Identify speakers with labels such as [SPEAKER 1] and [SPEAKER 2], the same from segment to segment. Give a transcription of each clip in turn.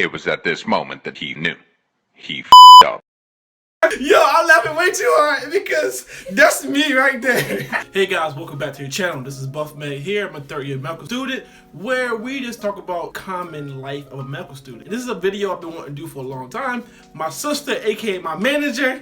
[SPEAKER 1] It was at this moment that he knew. He f***ed up.
[SPEAKER 2] Yo, I'm laughing way too hard because that's me right there. Hey guys, welcome back to your channel. This is Buff Med here. I'm a third-year medical student where we just talk about common life of a medical student. This is a video I've been wanting to do for a long time. My sister, aka my manager,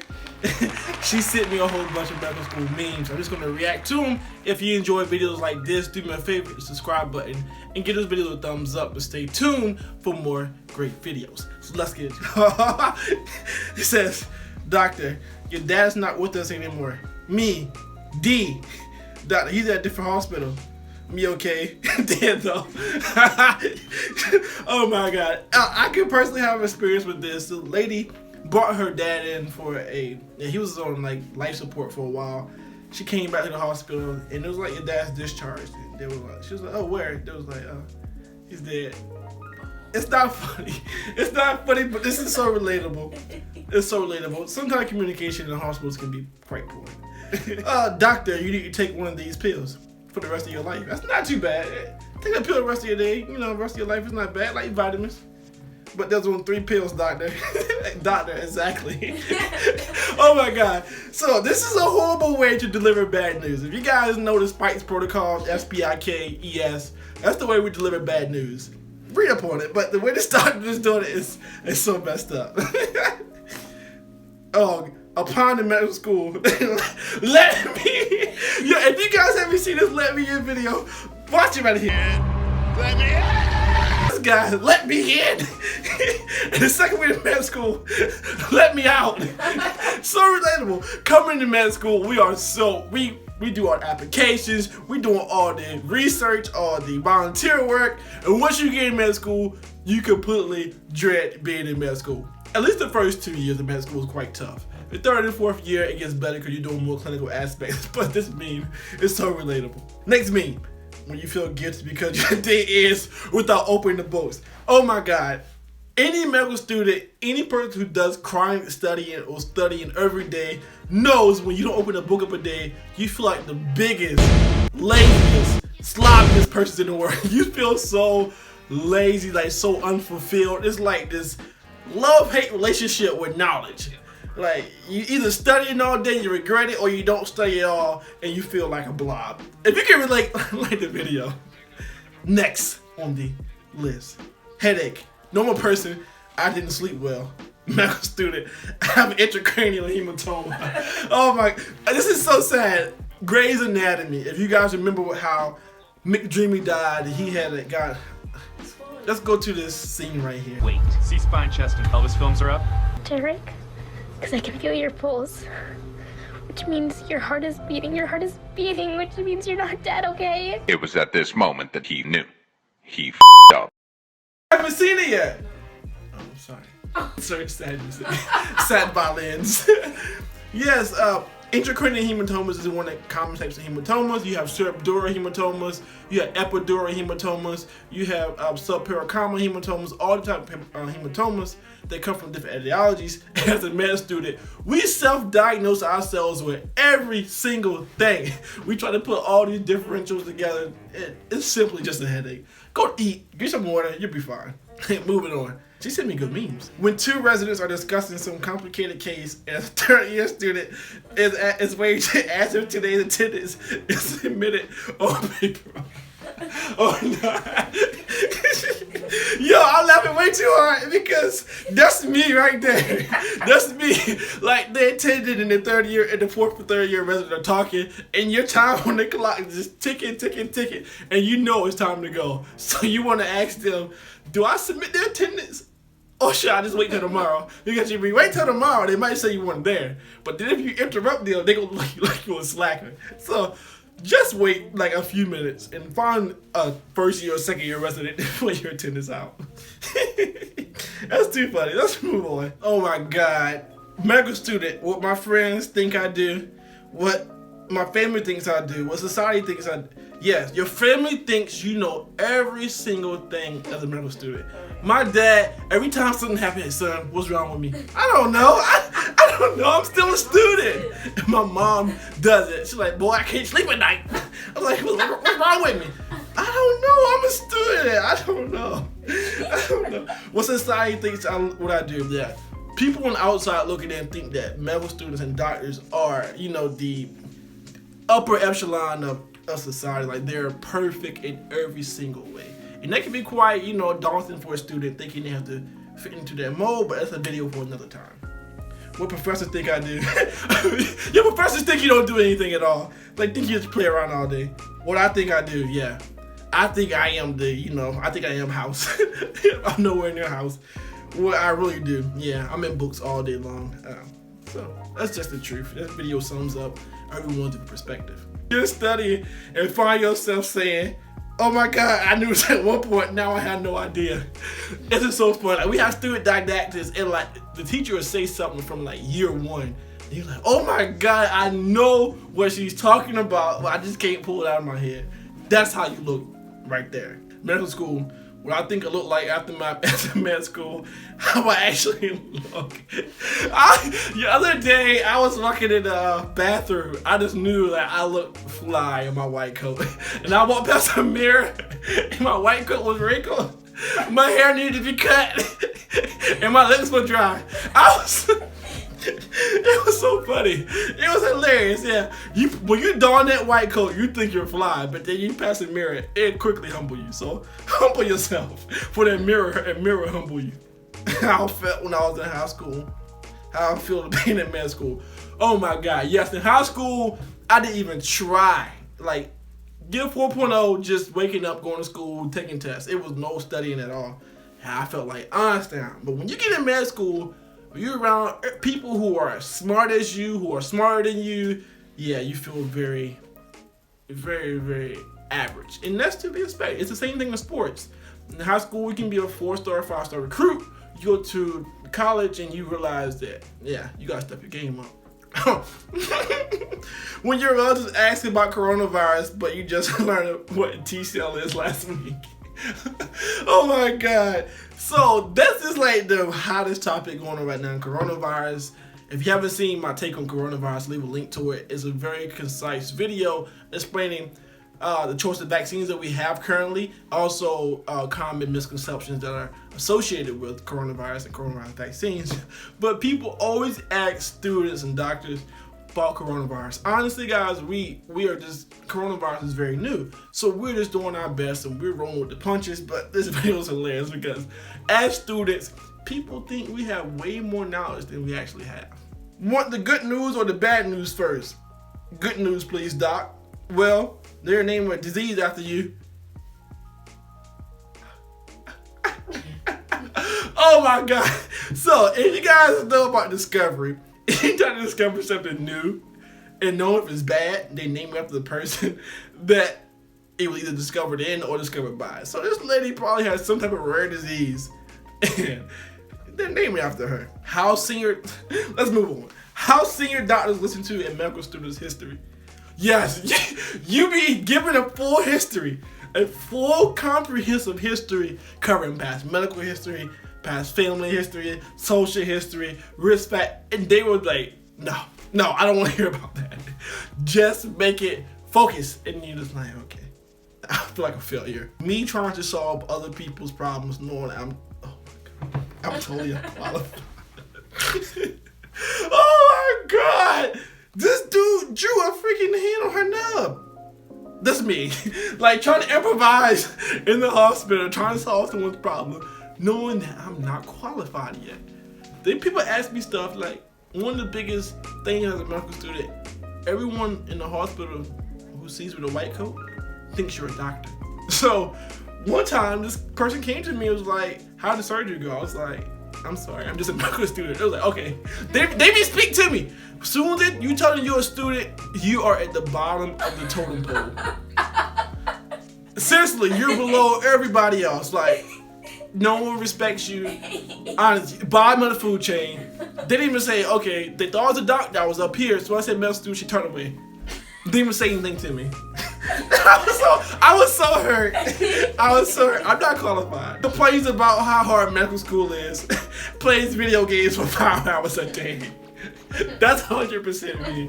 [SPEAKER 2] she sent me a whole bunch of medical school memes. I'm just going to react to them. If you enjoy videos like this, do me a favor, hit the subscribe button and give this video a thumbs up and stay tuned for more great videos. So let's get it. It says, "Doctor, your dad's not with us anymore. Me, D. Doctor, he's at a different hospital. Me okay? Dead though." Oh my god. I can personally have experience with this. The lady brought her dad in for he was on like life support for a while. She came back to the hospital and it was like, "Your dad's discharged." And they were like, she was like, "Oh, where?" They was like, "Oh, he's dead." It's not funny. It's not funny, but this is so relatable. It's so relatable. Sometimes communication in hospitals can be quite poor. Doctor, you need to take one of these pills for the rest of your life. That's not too bad. Take a pill the rest of your day. You know, the rest of your life is not bad, like vitamins. But there's only 3 pills, doctor. Doctor, exactly. Oh my god. So this is a horrible way to deliver bad news. If you guys know the Spikes protocol, SPIKES, that's the way we deliver bad news. Read up on it, but the way this doctor is doing it is so messed up. Oh, upon the medical school, let me. Yo, if you guys haven't seen this "Let Me In" video, watch it right here. Let me in. This guy, let me in. And the second week of med school, let me out. So relatable. Coming to med school, we do our applications, we doing all the research, all the volunteer work, and once you get in med school, you completely dread being in med school. At least the first 2 years of med school is quite tough. The third and fourth year, it gets better because you're doing more clinical aspects, but this meme is so relatable. Next meme, when you feel guilty because your day is without opening the books. Oh my god. Any medical student, any person who does chronic studying or studying every day knows when you don't open a book up a day, you feel like the biggest, laziest, sloppiest person in the world. You feel so lazy, like so unfulfilled. It's like this love-hate relationship with knowledge. Like, you either studying all day, you regret it, or you don't study at all, and you feel like a blob. If you can relate, like the video. Next on the list, headache. Normal person, I didn't sleep well. Medical student, I have intracranial hematoma. Oh my, this is so sad. Grey's Anatomy. If you guys remember how McDreamy died, he had it got. Let's go to this scene right here.
[SPEAKER 3] Wait, C-spine, chest, and pelvis films are up?
[SPEAKER 4] Derek, because I can feel your pulse, which means your heart is beating, which means you're not dead, okay?
[SPEAKER 1] It was at this moment that he knew. He f***ed up.
[SPEAKER 2] I haven't seen it yet. Oh, I'm sorry. Sorry, sad music. Sad violins. Yes, intracranial hematomas is one of the common types of hematomas. You have subdural hematomas, you have epidural hematomas, you have subpericardial hematomas, all the type of hematomas that come from different etiologies. As a med student, we self-diagnose ourselves with every single thing. We try to put all these differentials together. It's simply just a headache. Go eat, get some water, you'll be fine. Moving on. She sent me good memes. When 2 residents are discussing some complicated case and a third-year student is waiting to answer today's attendance is submitted on paper. Oh no. Yo, I'm laughing way too hard because that's me right there. That's me. Like, the attendant in the fourth or third year resident are talking, and your time on the clock is just ticking, and you know it's time to go. So you want to ask them, do I submit their attendance? Or should I just wait till tomorrow? Because if you wait till tomorrow, they might say you weren't there. But then if you interrupt them, they gonna look like you a slacker. So just wait like a few minutes and find a first year or second year resident for your attendance out. That's too funny. Let's move on. Oh my god. Medical student, what my friends think I do, what my family thinks I do, what society thinks I do. Yes, your family thinks you know every single thing as a medical student. My dad, every time something happens, hey son, what's wrong with me? I don't know. I don't know. I'm still a student. And my mom does it. She's like, boy, I can't sleep at night. I'm like, what's wrong with me? I don't know. I'm a student. I don't know. I don't know. What society thinks what I do, yeah. People on the outside looking in think that medical students and doctors are, the upper echelon of society. Like, they're perfect in every single way. And that can be quite, daunting for a student thinking they have to fit into that mold, but that's a video for another time. What professors think I do? Your professors think you don't do anything at all. Like, think you just play around all day. What I think I do, yeah. I think I am I think I am house. I'm nowhere near house. What I really do, yeah, I'm in books all day long. So that's just the truth. That video sums up everyone's perspective. You're studying and find yourself saying, "Oh my God, I knew this at one point. Now I have no idea." This is so fun. Like, we have student didactics, and like the teacher will say something from like year one. And you're like, "Oh my God, I know what she's talking about, but I just can't pull it out of my head." That's how you look right there. Medical school. What I think I look like after med school, how I actually look. The other day, I was walking in the bathroom. I just knew that I looked fly in my white coat. And I walked past a mirror, and my white coat was wrinkled. My hair needed to be cut, and my lips were dry. It was so funny. It was hilarious, yeah. When you don that white coat, you think you're fly, but then you pass a mirror, it quickly humble you. So humble yourself for that mirror, and mirror humble you. How I felt when I was in high school. How I feel being in med school. Oh my God, yes, in high school, I didn't even try. Like, get a 4.0 just waking up, going to school, taking tests. It was no studying at all. I felt like Einstein. But when you get in med school, you're around people who are smart as you, who are smarter than you, yeah, you feel very, very, very average. And that's to be expected. It's the same thing in sports. In high school, you can be a 4-star, 5-star recruit. You go to college and you realize that, yeah, you gotta step your game up. When your relatives ask about coronavirus, but you just learned what T-cell is last week. Oh my God. So this is like the hottest topic going on right now, coronavirus. If you haven't seen my take on coronavirus, leave a link to it. It's a very concise video explaining the choice of vaccines that we have currently, also common misconceptions that are associated with coronavirus and coronavirus vaccines. But people always ask students and doctors about coronavirus. Honestly, guys, we are just, coronavirus is very new, so we're just doing our best and we're rolling with the punches. But this video is hilarious because as students, people think we have way more knowledge than we actually have. Want the good news or the bad news first? Good news, please, doc. Well, they're naming a disease after you. Oh my God. So if you guys know about discovery, anytime you discover something new and know if it's bad, they name it after the person that it was either discovered in or discovered by. So this lady probably has some type of rare disease and they're naming it after her. How senior, let's move on. How senior doctors listen to in medical students' history. Yes, you be given a full history, a full comprehensive history covering past medical history, past family history, social history, risk factor, and they were like, no, I don't want to hear about that. Just make it focus, and you're just like, okay. I feel like a failure. Me trying to solve other people's problems, knowing I'm, oh my God, I'm totally unqualified. Oh my God, this dude drew a freaking hand on her nub. That's me, like trying to improvise in the hospital, trying to solve someone's problem, knowing that I'm not qualified yet. Then people ask me stuff like, one of the biggest things as a medical student, everyone in the hospital who sees you with a white coat thinks you're a doctor. So one time this person came to me and was like, how did the surgery go? I was like, I'm sorry, I'm just a medical student. It was like, okay. They be speak to me. As soon as you tell them you're a student, you are at the bottom of the totem pole. Seriously, you're below everybody else. Like, no one respects you. Honestly, bottom of the food chain. They didn't even say, okay, they thought I was a doctor, I was up here. So I said medical student, she turned away. Didn't even say anything to me. I was so hurt. I'm not qualified. Complains about how hard medical school is. Plays video games for 5 hours a day. That's 100% me.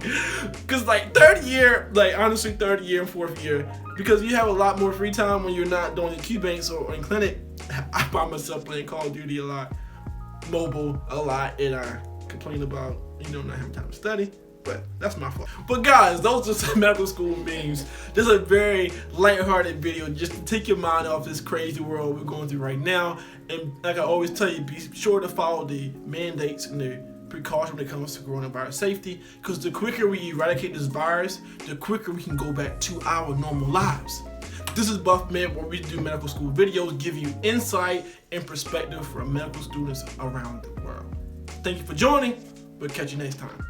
[SPEAKER 2] Cause like third year and 4th year, because you have a lot more free time when you're not doing the Q banks or in clinic. I by myself playing Call of Duty a lot, mobile a lot, and I complain about, not having time to study. But that's my fault. But guys, those are some medical school memes. This is a very lighthearted video just to take your mind off this crazy world we're going through right now. And like I always tell you, be sure to follow the mandates and the precaution when it comes to coronavirus safety, because the quicker we eradicate this virus, the quicker we can go back to our normal lives. This is Buff Med, where we do medical school videos, give you insight and perspective from medical students around the world. Thank you for joining. We'll catch you next time.